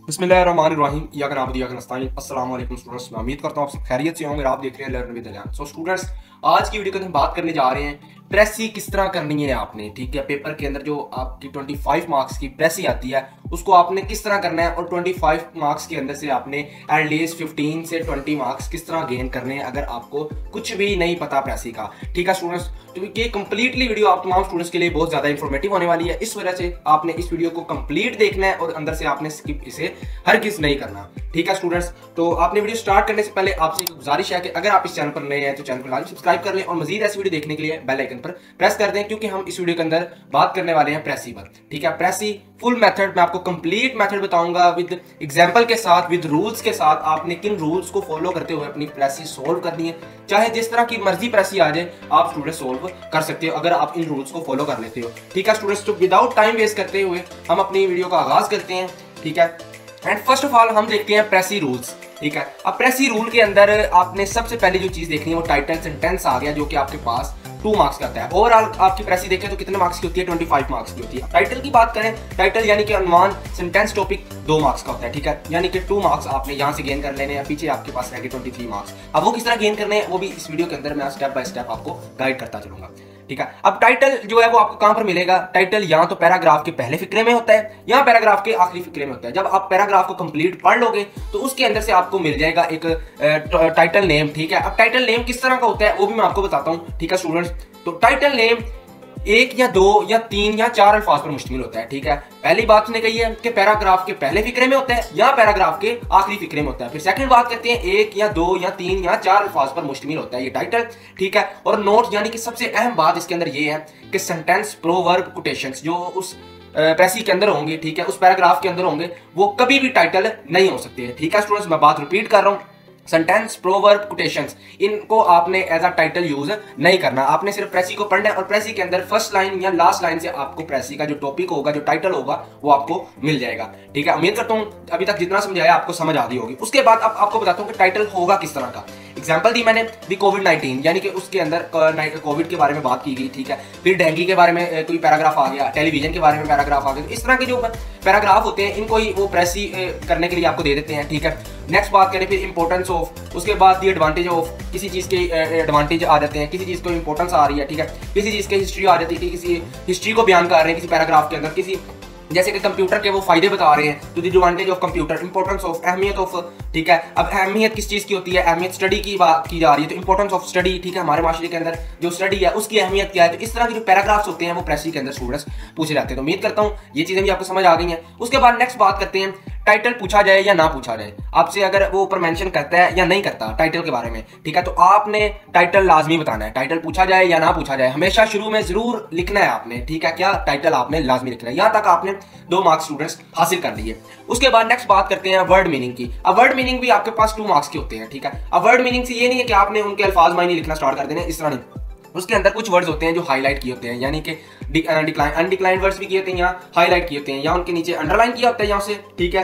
बिस्मिल्लाहिर्रहमानिर्रहीम या नअबुदु व इय्याका नस्तईन। अस्सलाम वालेकुम स्टूडेंट्स, मैं उम्मीद करता हूँ आप सब खैरियत से होंगे। आप देख रहे हैं लर्न विद अलियान। सो स्टूडेंट्स, आज की वीडियो के अंदर हम बात करने जा रहे हैं प्रेसी किस तरह करनी है आपने। ठीक है, पेपर के अंदर जो आपकी 25 मार्क्स की प्रेसी आती है उसको आपने किस तरह करना है, और 25 मार्क्स के अंदर से आपने एटलीस्ट 15 से 20 मार्क्स किस तरह गेन करने हैं अगर आपको कुछ भी नहीं पता प्रेसी का। ठीक है स्टूडेंट्स, तो ये कंप्लीटली वीडियो आप तमाम स्टूडेंट्स के लिए बहुत ज्यादा इंफॉर्मेटिव होने वाली है। इस वजह से आपने इस वीडियो को कंप्लीट देखना है और अंदर से आपने स्किप इसे हरगिज़ नहीं करना। ठीक है स्टूडेंट्स, तो आपने वीडियो स्टार्ट करने से पहले आपसे एक गुजारिश है कि अगर आप इस चैनल पर नए हैं तो चैनल को लाइक सब्सक्राइब कर लें और मजीद ऐसी वीडियो देखने के लिए बेल आइकन पर प्रेस कर दें, क्योंकि हम इस वीडियो के अंदर बात करने वाले हैं प्रेसी पर। ठीक है, प्रेसी फुल मेथड मैं आपको कंप्लीट मेथड बताऊंगा विद एग्जांपल के साथ, विद रूल्स के साथ। आपने किन रूल्स को फॉलो करते हुए अपनी प्रेसी सोल्व करनी है, चाहे जिस तरह की मर्जी प्रेसी आ जाए आप स्टूडेंट सोल्व कर सकते हो अगर आप इन रूल्स को फॉलो कर लेते हो। ठीक है स्टूडेंट्स, तो विदाउट टाइम वेस्ट करते हुए हम अपनी वीडियो का आगाज करते हैं। ठीक है, एंड फर्स्ट ऑफ ऑल हम देखते हैं प्रेसी रूल्स। ठीक है, अब प्रेसी रूल के अंदर आपने सबसे पहले जो चीज देखनी है वो टाइटल सेंटेंस आ गया, जो कि आपके पास 2 मार्क्स का आता है। ओवरऑल आपकी प्रेसी देखें तो कितने मार्क्स की होती है, 25 मार्क्स की होती है। टाइटल की बात करें, टाइटल यानी कि अनुमान, सेंटेंस टॉपिक 2 मार्क्स का होता है। ठीक है, यानी कि 2 मार्क्स आपने यहाँ से गेन कर लेने हैं, पीछे आपके पास रहेंगे 23 मार्क्स। अब वो किस तरह गेन करने हैं वो भी इस वीडियो के अंदर मैं स्टेप बाय स्टेप आपको गाइड करता चलूंगा। ठीक है, अब टाइटल जो है वो आपको कहां पर मिलेगा। टाइटल या तो पैराग्राफ के पहले फिक्रे में होता है या पैराग्राफ के आखिरी फिक्रे में होता है। जब आप पैराग्राफ को कंप्लीट पढ़ लोगे तो उसके अंदर से आपको मिल जाएगा एक टाइटल नेम। ठीक है, अब टाइटल नेम किस तरह का होता है वो भी मैं आपको बताता हूं। ठीक है स्टूडेंट्स, तो टाइटल नेम 1 या 2 या 3 या 4 अल्फाज पर मुश्तमिल होता है। ठीक है, पहली बात ने कही है कि पैराग्राफ के पहले फिक्रे में होता है या पैराग्राफ के आखिरी फिक्रे में होता है। फिर सेकंड बात करते हैं 1 या 2 या 3 या 4 अल्फाज पर मुश्तमिल होता है ये टाइटल। ठीक है, और नोट यानी कि सबसे अहम बात इसके अंदर ये है कि सेंटेंस, प्रोवर्ब, कोटेशंस जो उस प्रेसी के अंदर होंगे, ठीक है, उस पैराग्राफ के अंदर होंगे, वो कभी भी टाइटल नहीं हो सकते। ठीक है स्टूडेंट्स, मैं बात रिपीट कर रहा हूं, सेंटेंस, प्रोवर्ब, कोटेशंस, इनको आपने एज अ टाइटल यूज नहीं करना। आपने सिर्फ प्रेसी को पढ़ना है और प्रेसी के अंदर फर्स्ट लाइन या लास्ट लाइन से आपको प्रेसी का जो टॉपिक होगा, जो टाइटल होगा, वो आपको मिल जाएगा। ठीक है, उम्मीद करता हूं अभी तक जितना समझाया आपको समझ आ गई होगी। उसके बाद अब आपको बताता हूं कि टाइटल होगा किस तरह का। एग्जाम्पल दी मैंने दी कोविड-19, यानी कि उसके अंदर कोविड के बारे में बात की गई। ठीक है, फिर डेंगू के बारे में कोई पैराग्राफ आ गया, टेलीविजन के बारे में पैराग्राफ आ गया। इस तरह के जो पैराग्राफ होते हैं इनको ही वो प्रेसी करने के लिए आपको दे देते हैं। ठीक है, नेक्स्ट बात करें फिर इंपॉर्टेंस ऑफ, उसके बाद दी एडवांटेज ऑफ, किसी चीज़ के एडवांटेज आ जाते हैं, किसी चीज़ को इंपॉर्टेंस आ रही है। ठीक है, किसी चीज़ की हिस्ट्री आ जाती है, किसी हिस्ट्री को बयान कर रहे हैं किसी पैराग्राफ के अंदर, किसी जैसे कि कंप्यूटर के वो फायदे बता रहे हैं, तो दी advantage of computer, importance of, अहमियत ऑफ। ठीक है, अब अहमियत किस चीज़ की होती है, अहमियत स्टडी की बात की जा रही है, तो इंपॉर्टेंस ऑफ स्टडी। ठीक है, हमारे माशरे के अंदर जो स्टडी है उसकी अहमियत क्या है। तो इस तरह के जो पैराग्राफ्स होते हैं वो प्रेसी के अंदर स्टूडेंट्स पूछे जाते हैं। तो उम्मीद करता हूँ ये चीज़ें भी आपको समझ आ गई हैं। उसके बाद नेक्स्ट बात करते हैं टाइटल पूछा जाए या ना पूछा जाए, आपसे अगर वो ऊपर मेंशन करता है या नहीं करता टाइटल के बारे में। ठीक है, तो आपने टाइटल लाजमी बताना है। टाइटल पूछा जाए या ना पूछा जाए, हमेशा शुरू में जरूर लिखना है आपने। ठीक है, क्या टाइटल आपने लाजमी लिखना है। यहाँ तक आपने 2 मार्क्स स्टूडेंट्स हासिल कर लिए। उसके बाद नेक्स्ट बात करते हैं वर्ड मीनिंग की। अब वर्ड मीनिंग भी आपके पास 2 मार्क्स के होते हैं। ठीक है, अब वर्ड मीनिंग से ये नहीं है कि आपने उनके अल्फाज मायने लिखना स्टार्ट कर देना, इस तरह नहीं। उसके अंदर कुछ वर्ड्स होते हैं जो हाईलाइट किए होते हैं, यानी कि डिक्लाइन, अनडिक्लाइन वर्ड्स भी किए होते हैं या हाईलाइट किए होते हैं, या उनके नीचे अंडरलाइन किया होता है यहाँ से। ठीक है,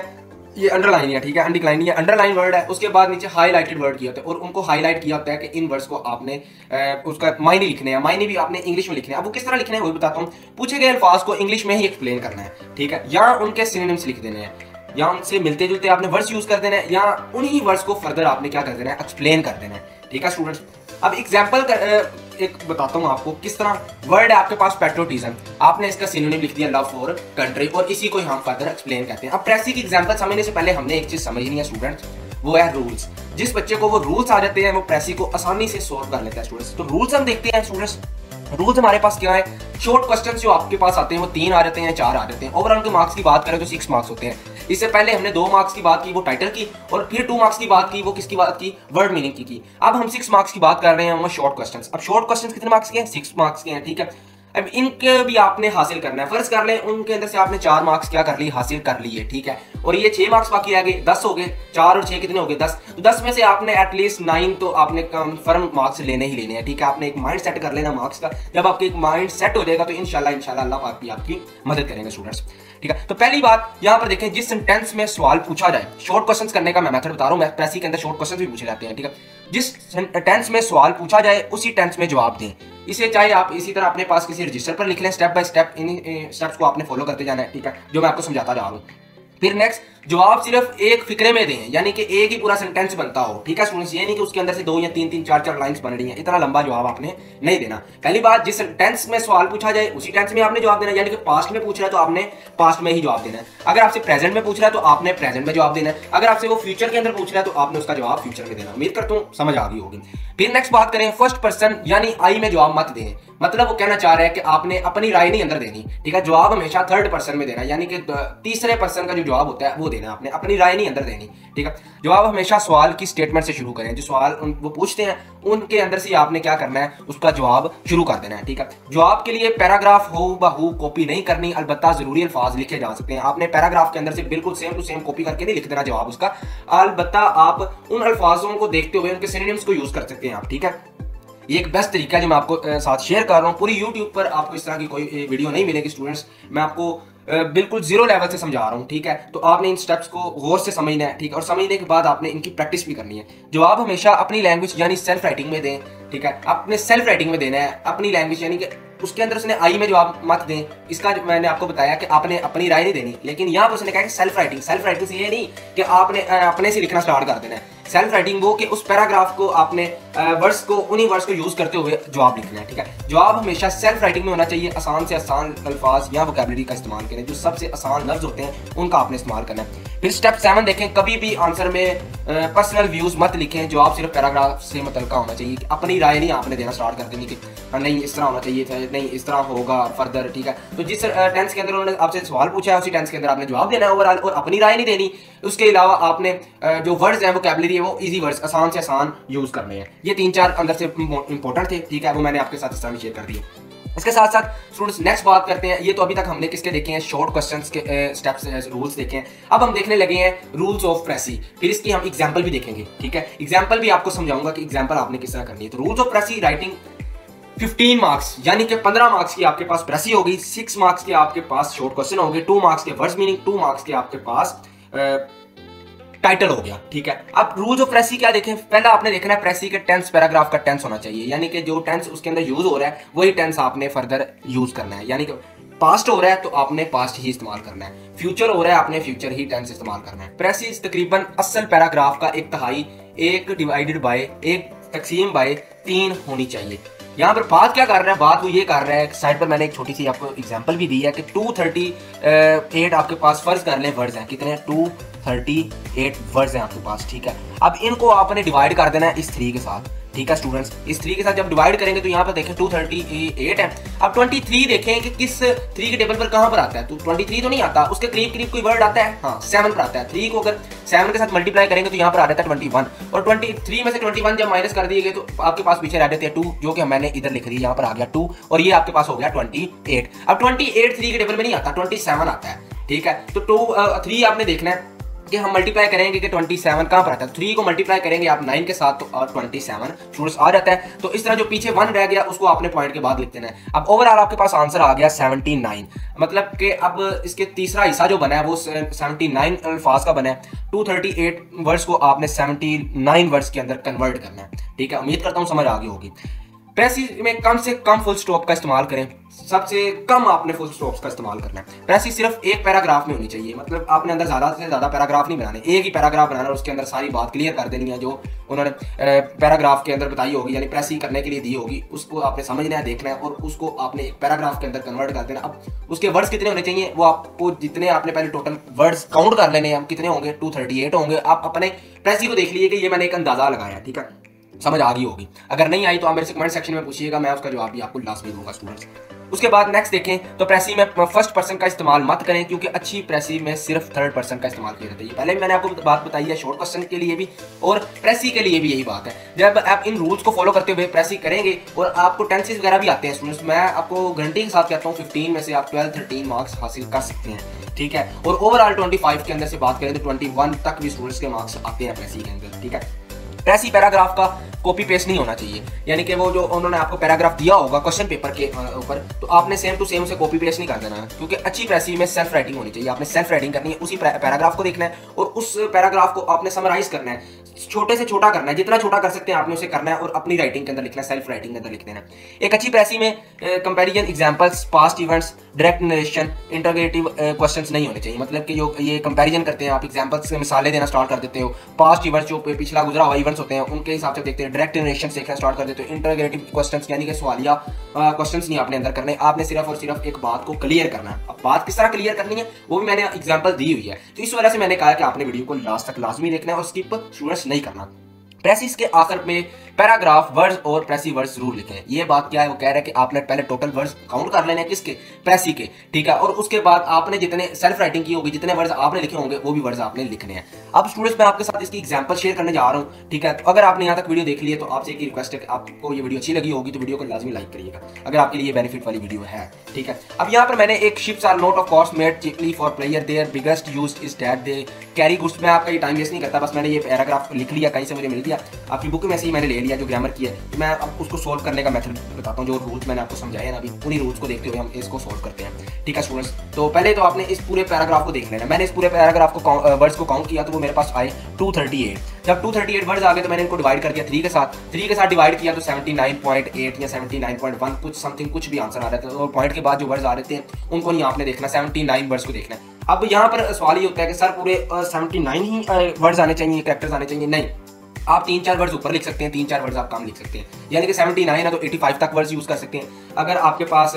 ये अंडरलाइन है। ठीक है, अनडिक्लाइन ये अंडरलाइन वर्ड है। उसके बाद नीचे हाईलाइटेड वर्ड किया होता है और उनको हाईलाइट किया होता है कि इन वर्ड्स को आपने उसका मायने लिखने हैं। मायने भी आपने इंग्लिश में लिखने हैं। अब वो किस तरह लिखने हैं वो भी बताता हूँ। पूछे गए अल्फाज को इंग्लिश में ही एक्सप्लेन करना है। ठीक है, या उनके सिनोनिम्स लिख देने हैं, या उनसे मिलते जुलते आपने वर्ड्स यूज कर देना है, या उन्हीं वर्ड्स को फर्दर आपने क्या कर देना है, एक्सप्लेन कर देना है। ठीक है स्टूडेंट्स, अब एग्जाम्पल एक बताता हूँ आपको किस तरह। वर्ड है आपके पास पैट्रियोटिज्म, आपने इसका सिनोनिम लिख दिया लव फॉर कंट्री, और इसी को हम फर्दर एक्सप्लेन करते हैं। अब प्रेसी की एग्जाम्पल समझने से पहले हमने एक चीज समझनी है स्टूडेंट्स, वो है रूल्स। जिस बच्चे को वो रूल्स आ जाते हैं वो प्रेसी को आसानी से सॉल्व कर लेता है स्टूडेंट्स। तो रूल्स हम देखते हैं स्टूडेंट्स। रूल्स हमारे पास क्या है, शॉर्ट क्वेश्चन जो आपके पास आते हैं वो 3 आ जाते हैं, 4 आ जाते हैं। ओवरऑल के मार्क्स की बात करें तो 6 मार्क्स होते हैं। इससे पहले हमने 2 मार्क्स की बात की वो टाइटल की, और फिर 2 मार्क्स की बात की वो किसकी बात की, वर्ड मीनिंग की। अब हम 6 मार्क्स की बात कर रहे हैं, वो शॉर्ट क्वेश्चन। अब शॉर्ट क्वेश्चन कितने मार्क्स के हैं, 6 मार्क्स के हैं। ठीक है, अब इनके भी आपने हासिल करना है। फर्ज कर लें उनके अंदर से आपने 4 मार्क्स क्या कर ली, हासिल कर लिए। ठीक है, और ये 6 मार्क्स बाकी रह गए, 10 हो गए। 4 और 6 कितने हो गए, 10। तो 10 में से आपने एटलीस्ट 9 तो आपने कंफर्म मार्क्स लेने ही लेने हैं। ठीक है, आपने एक माइंड सेट कर लेना मार्क्स का। जब आपके एक माइंड सेट हो जाएगा तो इंशाल्लाह अल्लाह पाक भी आपकी मदद करेंगे स्टूडेंट्स। ठीक है, तो पहली बात यहाँ पर देखें, जिस सेंटेंस में सवाल पूछा जाए, शॉर्ट क्वेश्चन करने का मैं मेथड बता रहा हूँ। मैं प्रेसी के अंदर शॉर्ट क्वेश्चन भी पूछे जाते हैं। ठीक है, जिस टेंस में सवाल पूछा जाए उसी टेंस में जवाब दें। इसे चाहे आप इसी तरह अपने पास किसी रजिस्टर पर लिख लें, step by step in steps को आपने फॉलो करते जाना है। ठीक है, जो मैं आपको समझाता जा रहा हूँ। फिर नेक्स्ट जवाब सिर्फ एक फिक्रे में दें, यानी कि एक ही पूरा सेंटेंस बनता हो, ठीक है स्टूडेंट्स। ये नहीं कि उसके अंदर से 2 या 3 4 लाइंस बन रही हैं, इतना लंबा जवाब आपने नहीं देना। पहली बात, जिस टेंस में सवाल पूछा जाए उसी टेंस में आपने जवाब देना है, यानी कि पास्ट में पूछ रहा है तो आपने पास्ट में ही जवाब देना है। अगर आपसे प्रेजेंट में पूछ रहा है तो आपने प्रेजेंट में जवाब देना है। अगर आपसे वो फ्यूचर के अंदर पूछ रहा है तो आपने उसका जवाब फ्यूचर में देना। उम्मीद करता हूँ समझ आ गई होगी। फिर नेक्स्ट बात करें, फर्स्ट पर्सन यानी आई में जवाब मत दें। मतलब वो कहना चाह रहा है कि आपने अपनी राय नहीं अंदर देनी, ठीक है। जवाब हमेशा थर्ड पर्सन में देना, यानी कि तीसरे पर्सन का जो जवाब होता है वो देना, आपने अपनी राय नहीं अंदर देनी, ठीक है। जवाब हमेशा सवाल की स्टेटमेंट से शुरू करें। जो सवाल वो पूछते हैं उनके अंदर से आपने क्या करना है, उसका जवाब शुरू कर देना है, ठीक है। जवाब के लिए पैराग्राफ हो बहू कॉपी नहीं करनी, अलबत्ता जरूरी अल्फाज लिखे जा सकते हैं। आपने पैराग्राफ के अंदर से बिल्कुल सेम टू सेम कॉपी करके नहीं लिख देना जवाब उसका, अलबत्ता आप उन अल्फाजों को देखते हुए उनके सिनोनिम्स को यूज कर सकते हैं आप, ठीक है। ये एक बेस्ट तरीका है जो मैं आपको साथ शेयर कर रहा हूँ। पूरी यूट्यूब पर आपको इस तरह की कोई वीडियो नहीं मिलेगी स्टूडेंट्स, मैं आपको बिल्कुल जीरो लेवल से समझा रहा हूँ, ठीक है। तो आपने इन स्टेप्स को गौर से समझना है, ठीक है, और समझने के बाद आपने इनकी प्रैक्टिस भी करनी है। जवाब हमेशा अपनी लैंग्वेज यानी सेल्फ राइटिंग में दें, ठीक है। अपने सेल्फ राइटिंग में देना है, अपनी लैंग्वेज, यानी कि उसके अंदर उसने आई में जवाब मत दें। इसका मैंने आपको बताया कि आपने अपनी राय नहीं देनी, लेकिन यहाँ पर उसने कहा कि सेल्फ राइटिंग। सेल्फ राइटिंग से ये नहीं कि आपने अपने से लिखना स्टार्ट कर देना है। सेल्फ राइटिंग वो कि उस पैराग्राफ को आपने वर्ड्स को उन्हीं वर्ड्स को यूज करते हुए जवाब लिखना है, ठीक है। जवाब हमेशा सेल्फ राइटिंग में होना चाहिए। आसान से आसान अल्फाज या वोकैबुलरी का इस्तेमाल करें, जो सबसे आसान लफ्ज होते हैं उनका आपने इस्तेमाल करना है। फिर स्टेप 7 देखें, कभी भी आंसर में पर्सनल व्यूज मत लिखें। जवाब सिर्फ पैराग्राफ से मुतल्लिका होना चाहिए। अपनी राय नहीं आपने देना स्टार्ट कर देनी कि नहीं इस तरह होना चाहिए था, नहीं इस तरह होगा फर्दर, ठीक है। तो जिस टेंस के अंदर उन्होंने आपसे सवाल पूछा है उसी टेंस के अंदर आपने जवाब देना है ओवरऑल, और अपनी राय नहीं देनी। उसके अलावा आपने जो वर्ड्स हैं वोकैबुलरी है वो इजी वर्ड्स, आसान से आसान यूज करने हैं। ये 3 4 अंदर से इंपॉर्टेंट थे, ठीक है, वो मैंने आपके साथ इस तरह शेयर कर दिए। इसके साथ साथ स्टूडेंट्स नेक्स्ट बात करते हैं। ये तो अभी तक हमने किसके देखे हैं, शॉर्ट क्वेश्चंस के स्टेप्स रूल्स देखे हैं। अब हम देखने लगे हैं रूल्स ऑफ प्रेसी। फिर इसकी हम एग्जांपल भी देखेंगे, ठीक है। एग्जांपल भी आपको समझाऊंगा कि एग्जांपल आपने किस तरह करनी है। तो रूल्स ऑफ प्रेसी राइटिंग 15 मार्क्स, यानी कि 15 मार्क्स की आपके पास प्रेसी होगी, 6 मार्क्स के आपके पास शॉर्ट क्वेश्चन होंगे, 2 मार्क्स के वर्ड्स मीनिंग, 2 मार्क्स के आपके पास टाइटल हो गया, ठीक है। अब रूल्स ऑफ प्रेसी क्या देखें, पहला आपने देखना है प्रेसी के टेंस, पैराग्राफ का टेंस होना चाहिए, यानी कि जो टेंस उसके अंदर यूज हो रहा है वही टेंस आपने फर्दर यूज करना है। यानी कि पास्ट हो रहा है तो आपने पास्ट ही इस्तेमाल करना है, फ्यूचर हो रहा है आपने फ्यूचर ही टेंस इस्तेमाल करना है। प्रेसी तकरीबन असल पैराग्राफ का 1/3, 1 डिवाइडेड बाय 1 तकसीम बाय 3 होनी चाहिए। यहाँ पर बात क्या कर रहा है, बात वो ये कर रहा है, साइड पर मैंने एक छोटी सी आपको एग्जांपल भी दी है कि 238 आपके पास फर्ज कर लें वर्ड्स हैं, कितने 238 वर्ड्स हैं आपके पास, ठीक है। अब इनको आपने डिवाइड कर देना है इस 3 के साथ, ठीक है स्टूडेंट्स। इस 3 के साथ जब डिवाइड करेंगे तो यहाँ पर देखें 238 है। अब 23 देखें कि किस 3 के टेबल पर कहाँ पर आता है, तो 23 तो नहीं आता, उसके करीब करीब कोई वर्ड आता है, हाँ 7 पर आता है। 3 को अगर 7 के साथ मल्टीप्लाई करेंगे तो यहाँ पर आ जाता है 21, और 23 में से 21 जब माइनस कर दिए गए तो आपके पास पीछे रह जाते हैं 2, जो कि मैंने इधर लिख दिया, यहाँ पर आ गया 2, और ये आपके पास हो गया 28। अब 28 3 के टेबल में नहीं आता, 27 आता है, ठीक है। तो 3 आपने देखना है कि हम मल्टीप्लाई करेंगे कि 27 कहाँ पर आता है, 3 को मल्टीप्लाई करेंगे आप 9 के साथ तो 27 स्टूडेंट्स आ जाता है। तो इस तरह जो पीछे 1 रह गया उसको आपने पॉइंट के बाद लिख देना है। अब ओवरऑल आपके पास आंसर आ गया 79, मतलब कि अब इसके तीसरा हिस्सा जो बना है वो 79 अल्फाज का बना है। 238 वर्ड्स को आपने 79 वर्ड्स के अंदर कन्वर्ट करना है, ठीक है। उम्मीद करता हूँ समझ आ गई होगी। प्रेसी में कम से कम फुल स्टॉप का इस्तेमाल करें, सबसे कम आपने फुल स्टॉप्स का इस्तेमाल करना है। प्रेसी सिर्फ एक पैराग्राफ में होनी चाहिए, मतलब आपने अंदर ज्यादा से ज्यादा पैराग्राफ नहीं बनाने, एक ही पैराग्राफ बनाना है, उसके अंदर सारी बात क्लियर कर देनी है जो उन्होंने पैराग्राफ के अंदर बताई होगी, यानी प्रेसी करने के लिए दी होगी, उसको आपने समझना है, देखना है, और उसको आपने एक पैराग्राफ के अंदर कन्वर्ट कर देना। अब उसके वर्ड्स कितने होने चाहिए वो आपको, जितने आपने पहले टोटल वर्ड्स काउंट कर लेने हैं, कितने होंगे 238 होंगे। आप अपने प्रेसी को देख लीजिए कि ये मैंने एक अंदाजा लगाया, ठीक है, समझ आ गई होगी। अगर नहीं आई तो आप मेरे से कमेंट सेक्शन में पूछिएगा, मैं उसका जवाब भी आपको लास्ट में दूंगा स्टूडेंट्स। उसके बाद नेक्स्ट देखें तो प्रेसी में फर्स्ट पर्सन का इस्तेमाल मत करें, क्योंकि अच्छी प्रेसी में सिर्फ थर्ड पर्सन का इस्तेमाल किया जाता है। पहले मैंने आपको बात बताई है शॉर्ट क्वेश्चन के लिए भी और प्रेसी के लिए भी यही बात है। जब आप इन रूल्स को फॉलो करते हुए प्रेसी करेंगे और आपको टेंसेस वगैरह भी आते हैं स्टूडेंट्स, मैं आपको गारंटी के साथ कहता हूँ 15 में से आप 12-13 मार्क्स हासिल कर सकते हैं, ठीक है। और ओवरऑल 25 के अंदर से बात करें तो 21 तक भी स्टूडेंट्स के मार्क्स आते हैं प्रेसी के अंदर, ठीक है। प्रेसी पैराग्राफ का कॉपी पेस्ट नहीं होना चाहिए, यानी कि वो जो उन्होंने आपको पैराग्राफ दिया होगा क्वेश्चन पेपर के ऊपर, तो आपने सेम टू सेम से कॉपी पेस्ट नहीं कर देना है, क्योंकि अच्छी प्रेसी में सेल्फ राइटिंग होनी चाहिए। आपने सेल्फ राइटिंग करनी है, उसी पैराग्राफ को देखना है और उस पैराग्राफ को आपने समराइज करना है। छोटे से छोटा करना है, जितना छोटा कर सकते हैं आपने उसे करना है और अपनी राइटिंग के अंदर लिखना है, सेल्फ राइटिंग के अंदर लिख देना। एक अच्छी प्रेसी में comparison, examples, past events, direct narration, interrogative questions नहीं होने चाहिए। मतलब कि जो ये कंपैरिजन करते हैं आप, एग्जांपल्स से मिसालें देना स्टार्ट कर देते हो, पास्ट इवेंट्स जो पिछला गुजरा हुआ इवेंट्स होते हैं उनके हिसाब से देखते हैं, डायरेक्ट नरेशन देखना स्टार्ट कर देते हो, इंटरोगेटिव क्वेश्चंस यानी कि सवालिया क्वेश्चंस नहीं आपने अंदर करने, आपने सिर्फ और सिर्फ एक बात को क्लियर करना है। अब बात किस तरह क्लियर करनी है वो भी मैंने एग्जांपल दी हुई है, तो इस वजह से मैंने कहा कि आपने वीडियो को लास्ट तक लाजमी देखना है और स्किप स्टूडेंट्स नहीं करना। प्रेसिस के आखिर में पैराग्राफ, वर्ड्स और प्रेसी वर्ड्स जरूर लिखें। ये बात क्या है, वो कह रहा है कि आपने पहले टोटल वर्ड्स काउंट कर लेने किसके, प्रेसी के, ठीक है, और उसके बाद आपने जितने सेल्फ राइटिंग की होगी, जितने वर्ड्स आपने लिखे होंगे वो भी वर्ड्स आपने लिखने हैं। अब स्टूडेंट्स मैं आपके साथ इसकी एग्जांपल शेयर करने जा रहा हूँ, ठीक है। तो अगर आपने यहाँ तक वीडियो देख ली है तो आपसे एक रिक्वेस्ट है कि आपको ये वीडियो अच्छी लगी होगी तो वीडियो को लाजमी लाइक करिएगा अगर आपके लिए बेनिफिट वाली वीडियो है, ठीक है। अब यहाँ पर मैंने एक ships are not of course made cheaply for player, their biggest use is that they carry goods. मैं आपका ये टाइम वेस्ट नहीं करता, बस मैंने ये पैराग्राफ लिख लिया, कहीं से मुझे मिल गया, आपकी बुक में से ही मैंने ले लिया जो ग्रामर की है। तो मैं अब उसको सोल्व करने का मेथड बताता हूँ, जो रूल्स मैंने आपको समझाया ना अभी, उन्हीं रूल्स को देखते हुए हम इसको सोल्व करते हैं, ठीक है स्टूडेंट्स। तो पहले तो आपने इस पूरे पैराग्राफ को देख लेना। मैंने इस पूरे पैराग्राफ को वर्ड्स को काउंट किया तो वो मेरे पास आए 238। जब 238 वर्ड्स आ गए तो मैंने इनको डिवाइड कर दिया 3 के साथ, 3 के साथ डिवाइड किया तो 79.8 या 79.1 कुछ समथिंग कुछ भी आंसर आ रहा था। और पॉइंट के बाद जो वर्ड्स आ रहे थे उनको नहीं आपने देखना, 79 वर्ड्स को देखना है। अब यहाँ पर सवाल ये होता है कि सर पूरे 79 ही वर्ड्स आने चाहिए, कैरेक्टर्स आने चाहिए? नहीं, आप 3-4 वर्ड्स ऊपर लिख सकते हैं, 3-4 वर्ड्स आप कम लिख सकते हैं। यानी कि 79 है तो 85 तक वर्ड्स यूज कर सकते हैं। अगर आपके पास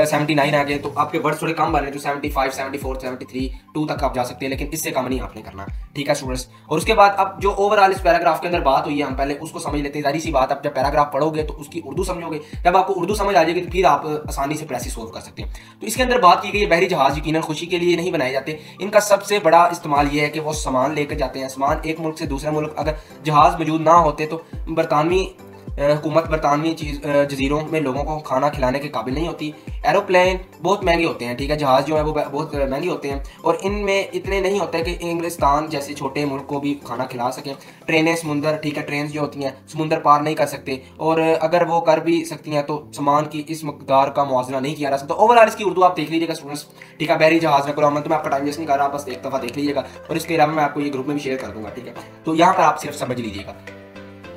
79 आ गए तो आपके वर्ड्स थोड़े कम बने तो 75, 74, 73, 2 तक आप जा सकते हैं, लेकिन इससे कम नहीं आपने करना, ठीक है स्टूडेंट्स। और उसके बाद अब जो ओवरऑल इस पैराग्राफ के अंदर बात हुई है, हम पहले उसको समझ लेते हैं। जारी सी बात, आप जब पैराग्राफ पढ़ोगे तो उसकी उर्दू समझोगे, जब आपको उर्दू समझ आ जाएगी तो फिर आप आसानी से प्रेसी सोल्व कर सकते हैं। तो इसके अंदर बात की गई है, बहरी जहाज यकीनन खुशी के लिए नहीं बनाए जाते। इनका सबसे बड़ा इस्तेमाल ये है कि वो सामान लेकर जाते हैं। सामान एक मुल्क से दूसरे मुल्क, अगर जहाज मौजूद ना होते तो बरतानवी हुकूमत बरतानवी जजीरों में लोगों को खाना खिलाने के काबिल नहीं होती। एरोप्लेन बहुत महंगे होते हैं, ठीक है, जहाज़ जो है वो बहुत महंगे होते हैं और इनमें इतने नहीं होते कि इंग्लिस्तान जैसे छोटे मुल्क को भी खाना खिला सकें। ट्रेनें समुंदर, ठीक है, ट्रेन जो होती हैं समुंदर पार नहीं कर सकते, और अगर वो कर भी सकती हैं तो सामान की इस मकदार का मुआवजा नहीं किया जा सकता। ओवरऑल इसकी उर्दू आप देख लीजिएगा स्टूडेंट्स, ठीक है। बहरी जहाज़ में कुरान, तो मैं आपका टाइम वेस्ट नहीं कर रहा, बस एक दफ़ा देख लीजिएगा और इसके अलावा मैं आपको ये ग्रुप में भी शेयर कर दूंगा, ठीक है। तो यहाँ पर आप सिर्फ समझ लीजिएगा,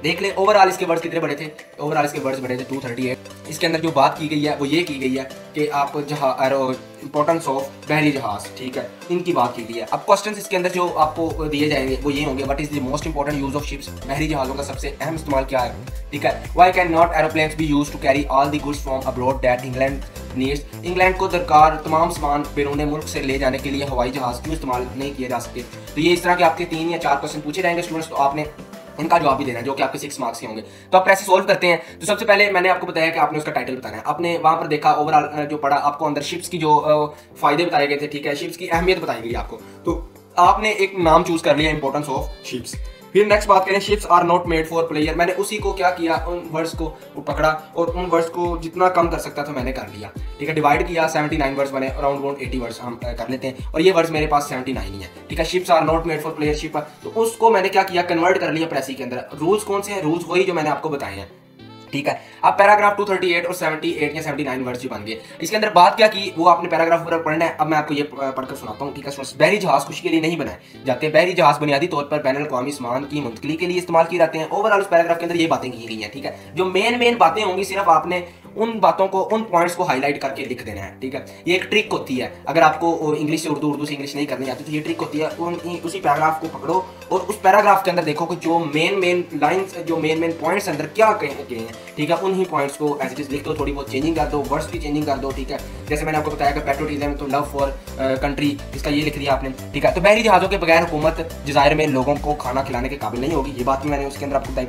देख ले। ओवरऑल इसके वर्ड्स कितने बड़े थे? ओवरऑल इसके वर्ड्स बड़े थे 238। इसके अंदर जो बात की गई है वो ये की गई है कि आप इंपॉर्टेंस ऑफ बहरी जहाज, ठीक है, इनकी बात की गई है। अब क्वेश्चंस इसके अंदर जो आपको दिए जाएंगे वो ये होंगे, what is the most important use of ships, बहरी जहाज़ों का सबसे अहम इस्तेमाल क्या है, ठीक है। Why can not aeroplanes be used to carry all the goods from abroad that England needs. England को दरकार तमाम सामान बैरून मुल्क से ले जाने के लिए हवाई जहाज़ क्यों इस्तेमाल नहीं किए जा सकते। तो ये इस तरह के आपके 3 या 4 क्वेश्चन पूछे जाएंगे स्टूडेंट्स, तो आपने इनका जवाब भी देना है जो कि आपके 6 मार्क्स के होंगे। तो आप ऐसे सोल्व करते हैं। तो सबसे पहले मैंने आपको बताया कि आपने उसका टाइटल बताना है। आपने वहां पर देखा ओवरऑल जो पढ़ा, आपको अंदर शिप्स की जो फायदे बताए गए थे, ठीक है, शिप्स की अहमियत बताई गई आपको, तो आपने एक नाम चूज कर लिया, इंपॉर्टेंस ऑफ शिप्स। फिर नेक्स्ट बात करें, ships are not made for player. मैंने उसी को क्या किया, उन वर्ड्स को पकड़ा और उन वर्ड्स को जितना कम कर सकता था मैंने कर लिया, ठीक है, डिवाइड किया, 79 वर्ड्स बने, अराउंड 80 वर्ड्स हम कर लेते हैं, और ये वर्ड्स मेरे पास 79 ही है, ठीक है। Ships are not made for player ship, तो उसको मैंने क्या किया, कन्वर्ट कर लिया प्रेसी के अंदर। रूल्स कौन से हैं? रूल्स वही जो मैंने आपको बताए हैं, ठीक है। अब पैराग्राफ 238 और 78 या 79 वर्ड्स ही बन गए। इसके अंदर बात क्या की वो आपने पैराग्राफ पूरा पढ़ना है। अब मैं आपको ये पढ़कर सुनाता हूँ, ठीक है। बहरी जहाज खुशी के लिए नहीं बनाए जाते। बहरी जहाज बुनियादी तौर पर बैनुल अक़वामी सामान की मुंतकिली के लिए इस्तेमाल किए जाते हैं। ओवरऑल उस पैराग्राफ के अंदर ये बातें की गई हैं, ठीक है। जो मेन बातें होंगी सिर्फ आपने उन बातों को, उन पॉइंट्स को हाईलाइट करके लिख देना है, ठीक है। ये एक ट्रिक होती है, अगर आपको इंग्लिश से उर्दू, उर्दू से इंग्लिश नहीं करनी आती तो ये ट्रिक होती है। उसी पैराग्राफ को पकड़ो और उस पैराग्राफ के अंदर देखो कि जो मेन लाइंस, जो मेन पॉइंट्स अंदर क्या कहे हैं, ठीक है, उन्हीं पॉइंट्स को एज इट इज लिख दो, थोड़ी बहुत चेंजिंग कर दो, वर्ड्स की चेंजिंग कर दो, ठीक है। जैसे मैंने आपको बताया कि पेट्रोटिज्म तो लव फॉर कंट्री, इसका ये लिख दिया आपने, ठीक है। तो बहरी जहाज़ों के बगैर हुकूमत जज़ायर में लोगों को खाना खिलाने के काबिल नहीं होगी, ये बात भी मैंने उसके अंदर आपको बताई,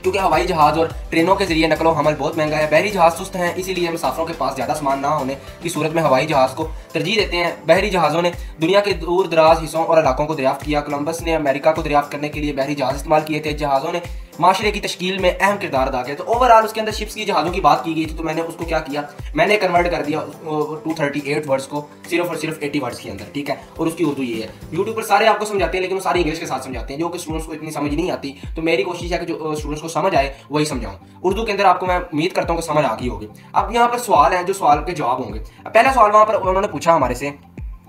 क्योंकि हवाई जहाज़ और ट्रेनों के जरिए नकलो हमल बहुत महंगा है। बहरी जहाज़ सुस्त हैं, इसीलिए मुसाफिरों के पास ज़्यादा सामान ना होने की सूरत में हवाई जहाज़ को तरजीह देते हैं। बहरी जहाज़ों ने दुनिया के दूर दराज हिस्सों और इलाकों को दरियाफ्त किया। कोलंबस ने अमेरिका को दरियाफ्त करने के लिए बहरी जहाज़ इस्तेमाल किए थे। जहाज़ों ने माशरे की तश्कील में अहम किरदार अदा किया। तो ओवरऑल उसके अंदर शिप्स की जहाज़ों की बात की गई थी, तो मैंने उसको क्या किया, मैंने कन्वर्ट कर दिया 238 वर्ड्स को सिर्फ और सिर्फ 80 वर्ड्स के अंदर, ठीक है। और उसकी उर्दू ये है, यूट्यूब पर सारे आपको समझाते हैं लेकिन वो सारी इंग्लिश के साथ समझाते हैं, जो कि स्टूडेंट्स को इतनी समझ नहीं आती। तो मेरी कोशिश है कि जो स्टूडेंट्स को समझ आए वही समझाऊं। उर्दू के अंदर आपको मैं उम्मीद करता हूँ कि समझ आ गई होगी। अब यहाँ पर सवाल है, जो सवाल के जवाब होंगे। पहला सवाल वहाँ पर उन्होंने पूछा हमारे से,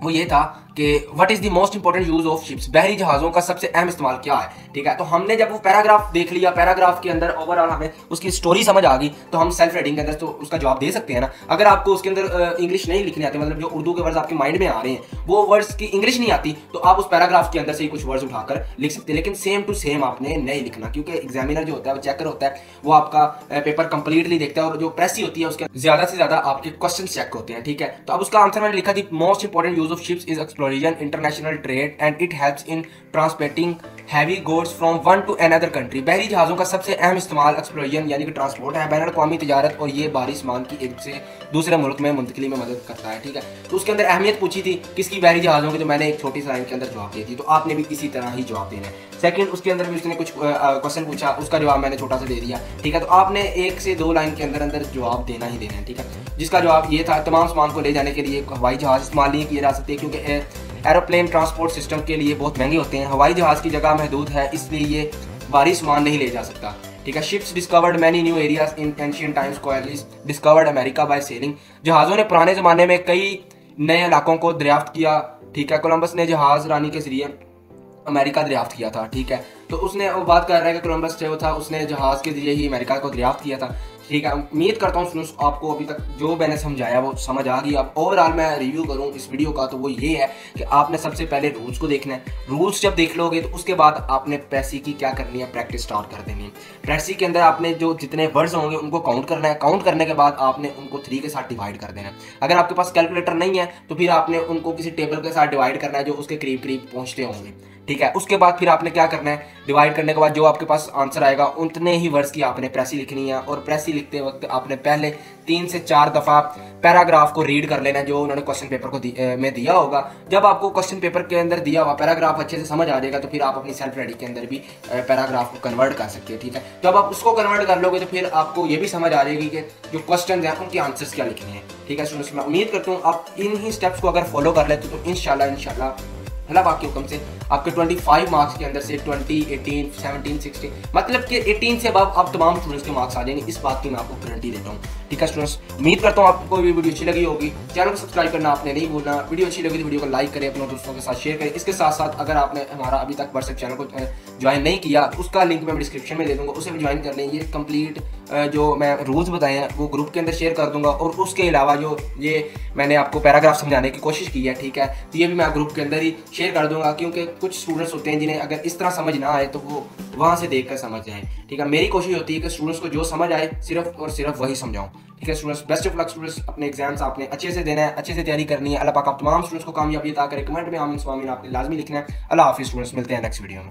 वो ये था कि what is the most important use of ships, बहरी जहाज़ों का सबसे अहम इस्तेमाल क्या है। ठीक है, तो हमने जब वो पैराग्राफ देख लिया, पैराग्राफ के अंदर ओवरऑल हमें उसकी स्टोरी समझ आ गई, तो हम सेल्फ रीडिंग के अंदर तो उसका जवाब दे सकते हैं ना। अगर आपको उसके अंदर इंग्लिश नहीं लिखने आते, मतलब जो उर्दू के वर्ड्स आपके माइंड में आ रहे हैं वो वर्ड्स की इंग्लिश नहीं आती, तो आप उस पैराग्राफ के अंदर से ही कुछ वर्ड्स उठाकर लिख सकते हैं, लेकिन सेम टू सेम आपने नहीं लिखना, क्योंकि एग्जामिनर जो होता है, वो चेकर होता है, वो आपका पेपर कंप्लीटली देखता है, और जो प्रेस ही होती है उसके ज्यादा से ज्यादा आपके क्वेश्चन चेक होते हैं। ठीक है, तो अब उसका आंसर मैंने लिखा थी, most important use of ships is exploration, international trade and it helps in transporting heavy goods from one two another country. बहरी जहाज़ों का सबसे अहम इस्तेमाल एक्सप्लोरेशन यानी कि ट्रांसपोर्ट है, बैनुल अक़वामी तिजारत, और ये बाहरी सामान की एक से दूसरे मुल्क में मुंतकिली में मदद करता है। ठीक है, तो उसके अंदर अहमियत पूछी थी किसकी, बहरी जहाज़ों की, तो मैंने एक छोटी सी लाइन के अंदर जवाब दी थी, तो आपने भी इसी तरह ही जवाब देना है। सेकंड, उसके अंदर भी उसने कुछ क्वेश्चन पूछा, उसका जवाब मैंने छोटा सा दे दिया। ठीक है, तो आपने 1 से 2 लाइन के अंदर अंदर जवाब देना ही देना है। ठीक है, जिसका जवाब ये था, तमाम सामान को ले जाने के लिए हवाई जहाज़ इस्तेमाल नहीं किए जा सकते, क्योंकि एरोप्लेन ट्रांसपोर्ट सिस्टम के लिए बहुत महंगे होते हैं, हवाई जहाज़ की जगह महदूद है, इसलिए ये भारी सामान नहीं ले जा सकता। ठीक है, ships discovered many new areas in ancient times, Columbus discovered America by selling, जहाज़ों ने पुराने ज़माने में कई नए इलाकों को दरियाफ्त किया। ठीक है, कोलंबस ने जहाज़ रानी के जरिए अमेरिका दरियाफ्त किया था। ठीक है, तो उसने वो बात कर रहा है कि कोलंबस जो था उसने जहाज़ के जरिए ही अमेरिका को दरियाफ्त किया था। ठीक है, उम्मीद करता हूँ स्टूडेंट्स आपको अभी तक जो मैंने समझाया वो समझ आ गई। अब ओवरऑल मैं रिव्यू करूँ इस वीडियो का, तो वो ये है कि आपने सबसे पहले रूल्स को देखना है। रूल्स जब देख लोगे तो उसके बाद आपने प्रेसी की क्या करनी है, प्रैक्टिस स्टार्ट कर देनी है। प्रेसी के अंदर आपने जो जितने वर्ड्स होंगे उनको काउंट करना है, काउंट करने के बाद आपने उनको 3 के साथ डिवाइड कर देना है। अगर आपके पास कैलकुलेटर नहीं है तो फिर आपने उनको किसी टेबल के साथ डिवाइड करना है जो उसके करीब करीब पहुँचते होंगे। ठीक है, उसके बाद फिर आपने क्या करना है, डिवाइड करने के बाद जो आपके पास आंसर आएगा उतने ही वर्ड्स की आपने प्रेसी लिखनी है, और प्रेसी लिखते वक्त आपने पहले 3 से 4 दफ़ा पैराग्राफ को रीड कर लेना है जो उन्होंने क्वेश्चन पेपर को में दिया होगा। जब आपको क्वेश्चन पेपर के अंदर दिया हुआ पैराग्राफ अच्छे से समझ आ जाएगा तो फिर आप अपनी सेल्फ रेडी के अंदर भी पैराग्राफ को कन्वर्ट कर सकते हैं। ठीक है, जब आप उसको कन्वर्ट कर लोगे तो फिर आपको ये भी समझ आ जाएगी कि जो क्वेश्चन हैं उनके आंसर्स क्या लिखने हैं। ठीक है स्टूडेंट्स, मैं उम्मीद करता हूँ आप इन ही स्टेप्स को अगर फॉलो कर लेते तो इंशाल्लाह अल्लाह पाक के हुक्म से आपके 25 मार्क्स के अंदर से 20, 18, 17, 16 मतलब कि 18 से अब आप तमाम स्टूडेंट्स के मार्क्स आ जाएंगे, इस बात की मैं आपको गारंटी देता हूँ। ठीक है स्टूडेंट्स, उम्मीद करता हूँ आपको भी वीडियो अच्छी लगी होगी। चैनल को सब्सक्राइब करना आपने नहीं भूलना, वीडियो अच्छी लगी तो वीडियो को लाइक करें, अपने दोस्तों के साथ शेयर करें। इसके साथ साथ अगर आपने हमारा अभी तक व्हाट्सएप चैनल को ज्वाइन नहीं किया तो उसका लिंक मैं डिस्क्रिप्शन में दे दूँगा, उसे भी ज्वाइन कर लें। ये कंप्लीट जो मैं रूल्स बताए हैं वो ग्रुप के अंदर शेयर कर दूंगा, और उसके अलावा जो ये मैंने आपको पैराग्राफ समझाने की कोशिश की है, ठीक है, तो ये भी मैं ग्रुप के अंदर ही शेयर कर दूंगा, क्योंकि कुछ स्टूडेंट्स होते हैं जिन्हें अगर इस तरह समझ ना आए तो वो वहाँ से देख कर समझ जाएं। ठीक है, मेरी कोशिश होती है कि स्टूडेंट्स को जो समझ आए सिर्फ और सिर्फ वही समझाऊं। ठीक है students, best of luck students, अपने एग्जाम्स आपने अच्छे से देना है, अच्छे से तैयारी करनी है। अल्लाह पाक आप तमाम स्टूडेंट्स को कामयाबी अता करे। कमेंट में आमीन स्वामीन आपने लाजमी लिखना है। अल्लाह हाफिज़ स्टूडेंट्स, मिलते हैं नेक्स्ट वीडियो में।